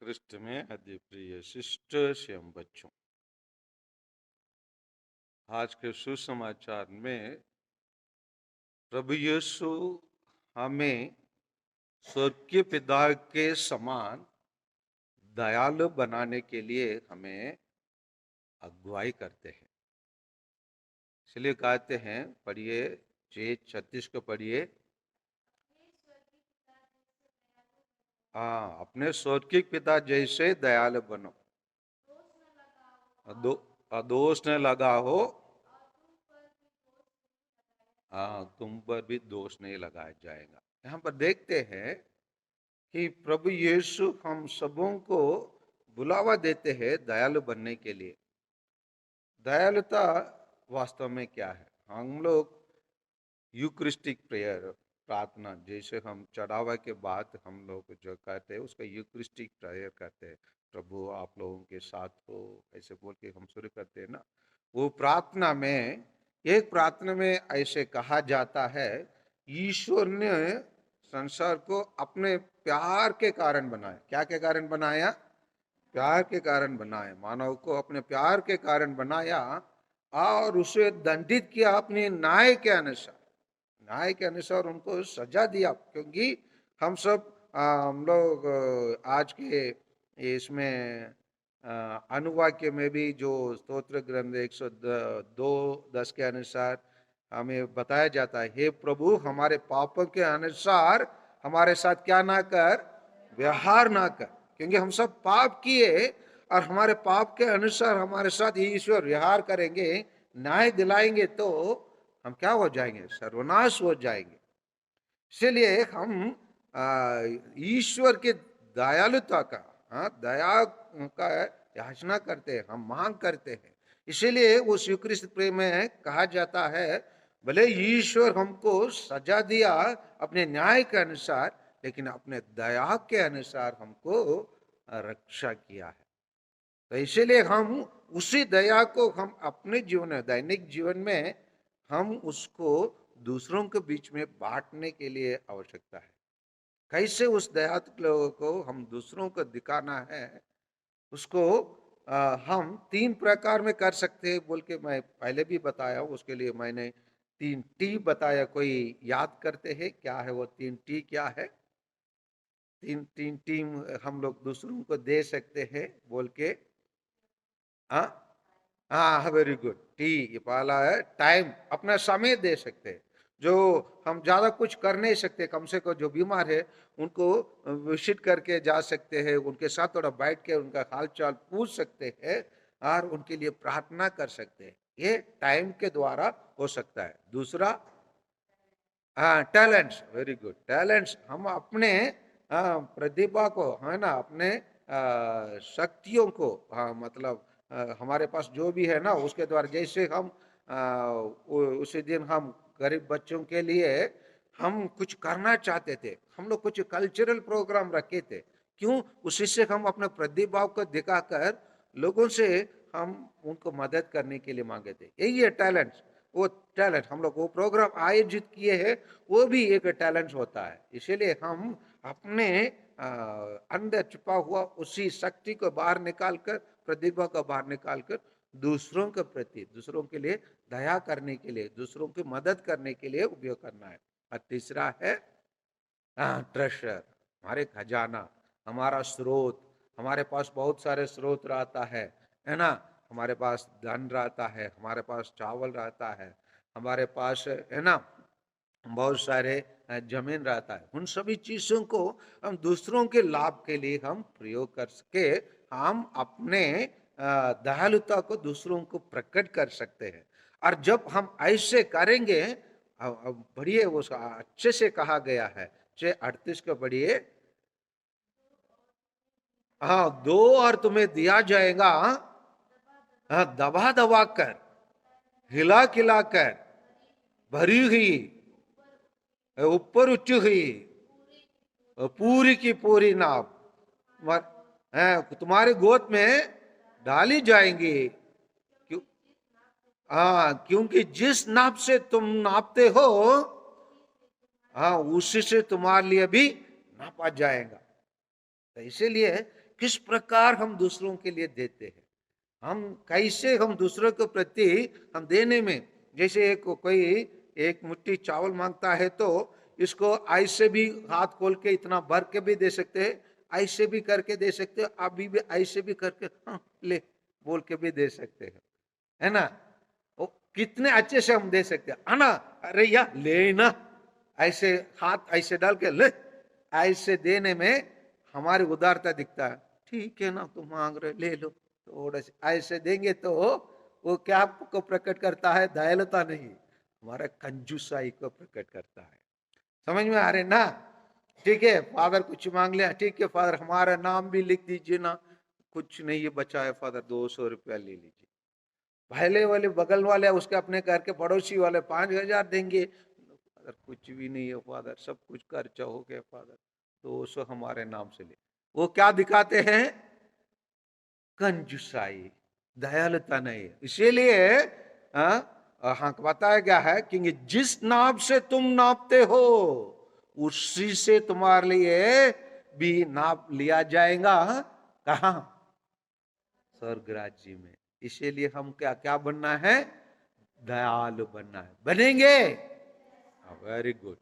ख्रिस्त में अति प्रिय सिस्टर्स एवं बच्चों, आज के सुसमाचार में प्रभु यीशु हमें स्वर्गीय पिता के समान दयालु बनाने के लिए हमें अगुवाई करते हैं। इसलिए कहते हैं, पढ़िए 6:36 को पढ़िए। हाँ, अपने स्वर्गीय पिता जैसे दयालु बनो, दोष न लगा हो। हाँ, तुम पर भी दोष नहीं लगाया जाएगा। यहाँ पर देखते हैं कि प्रभु यीशु हम सबों को बुलावा देते हैं दयालु बनने के लिए। दयालुता वास्तव में क्या है? हम लोग यूक्रिस्टिक प्रेयर, प्रार्थना, जैसे हम चढ़ावा के बाद हम लोग जो कहते हैं उसका यूक्रिस्टिक प्रेयर करते हैं। प्रभु आप लोगों के साथ हो, ऐसे बोल के हम शुरू करते हैं ना। वो प्रार्थना में, एक प्रार्थना में ऐसे कहा जाता है, ईश्वर ने संसार को अपने प्यार के कारण बनाया। क्या के कारण बनाया? प्यार के कारण बनाया। मानव को अपने प्यार के कारण बनाया और उसे दंडित किया अपने न्याय के अनुसार। न्याय के अनुसार उनको सजा दिया, क्योंकि हम लोग आज के इसमें अनुवाक्य में भी जो स्तोत्र ग्रंथ 102:10 के अनुसार हमें बताया जाता है, हे प्रभु हमारे पापों के अनुसार हमारे साथ क्या ना कर, व्यवहार ना कर। क्योंकि हम सब पाप किए और हमारे पाप के अनुसार हमारे साथ ईश्वर व्यवहार करेंगे, न्याय दिलाएंगे, तो हम क्या हो जाएंगे? सर्वनाश हो जाएंगे। इसलिए हम ईश्वर के दयालुता का, दया का याचना करते हैं, हम मांग करते हैं। इसीलिए वो स्वीकृत प्रेम में कहा जाता है, भले ईश्वर हमको सजा दिया अपने न्याय के अनुसार, लेकिन अपने दया के अनुसार हमको रक्षा किया है। तो इसीलिए हम उसी दया को हम अपने जीवन में, दैनिक जीवन में हम उसको दूसरों के बीच में बांटने के लिए आवश्यकता है। कैसे उस दया को हम दूसरों को दिखाना है, उसको हम 3 प्रकार में कर सकते हैं बोल के मैं पहले भी बताया हूँ। उसके लिए मैंने 3 टी बताया। कोई याद करते हैं क्या है वो 3 टी? क्या है? तीन टीम हम लोग दूसरों को दे सकते हैं बोल के। हाँ हाँ, वेरी गुड। टी, ये पहला है टाइम, अपना समय दे सकते हैं। जो हम ज्यादा कुछ कर नहीं सकते, कम से कम जो बीमार है उनको विजिट करके जा सकते हैं, उनके साथ थोड़ा बैठ के उनका हाल चाल पूछ सकते हैं और उनके लिए प्रार्थना कर सकते हैं। ये टाइम के द्वारा हो सकता है। दूसरा, हाँ, टैलेंट्स, वेरी गुड। टैलेंट्स, हम अपने प्रतिभा को, है ना, अपने शक्तियों को, हाँ, मतलब हमारे पास जो भी है ना उसके द्वारा, जैसे हम उसी दिन हम गरीब बच्चों के लिए हम कुछ करना चाहते थे, हम लोग कुछ कल्चरल प्रोग्राम रखे थे। क्यों? उसी से हम अपने प्रतिभा को दिखाकर लोगों से हम उनको मदद करने के लिए मांगे थे। यही है टैलेंट। वो टैलेंट हम लोग वो प्रोग्राम आयोजित किए हैं, वो भी एक टैलेंट होता है। इसीलिए हम अपने अंदर छुपा हुआ उसी शक्ति को बाहर निकालकर, प्रतिभा को बाहर निकालकर दूसरों के प्रति, दूसरों के लिए दया करने के लिए, दूसरों की मदद करने के लिए उपयोग करना है। और तीसरा है ट्रेशर, हमारे खजाना, हमारा स्रोत। हमारे पास बहुत सारे स्रोत रहता है ना। हमारे पास धन रहता है, हमारे पास चावल रहता है, हमारे पास, है ना, बहुत सारे जमीन रहता है। उन सभी चीजों को हम दूसरों के लाभ के लिए हम प्रयोग कर सके, हम अपने दयालुता को दूसरों को प्रकट कर सकते हैं। और जब हम ऐसे करेंगे, बढ़िए, वो अच्छे से कहा गया है 6:38 को बढ़िए। हाँ, दो और तुम्हें दिया जाएगा, हाँ, दबा दबा कर, हिला खिला कर, भरी हुई, ऊपर उठी हुई, पूरी की पूरी नाप तुम्हारे गोद में डाली जाएंगी। क्यों? हाँ, क्योंकि जिस नाप से तुम नापते हो, हाँ, उसी से तुम्हारे लिए भी नापा जाएगा। तो इसीलिए किस प्रकार हम दूसरों के लिए देते हैं, हम कैसे हम दूसरों के प्रति हम देने में, जैसे कोई एक मुट्ठी चावल मांगता है तो इसको ऐसे भी हाथ खोल के इतना भर के भी दे सकते हैं, ऐसे भी करके दे सकते हो, अभी भी ऐसे भी करके हाँ ले बोल के भी दे सकते हैं, है ना। वो कितने अच्छे से हम दे सकते हैं, है ना। अरे या ले ना, ऐसे हाथ ऐसे डाल के ले, ऐसे देने में हमारी उदारता दिखता है। ठीक है ना, तुम मांग रहे ले लो, थोड़ा से ऐसे देंगे तो वो क्या को प्रकट करता है, दयालुता नहीं, हमारा कंजूसाई को प्रकट करता है। समझ में आ रहे ना। ठीक है, फादर कुछ मांग लिया, ठीक है फादर हमारा नाम भी लिख दीजिए ना, कुछ नहीं ये बचा है फादर 200 रुपया ले लीजिए। पहले वाले बगल वाले उसके अपने घर के पड़ोसी वाले 5,000 देंगे, फादर कुछ भी नहीं है फादर, सब कुछ खर्चा हो गया फादर, 200 हमारे नाम से ले। वो क्या दिखाते हैं, कंजूसाई, दयालुता नहीं। इसीलिए हाँ बताया गया है कि जिस नाप से तुम नापते हो उसी से तुम्हारे लिए भी नाप लिया जाएगा। कहा, स्वर्ग राज्य में। इसीलिए हम क्या क्या बनना है, दयालु बनना है, बनेंगे। Very good.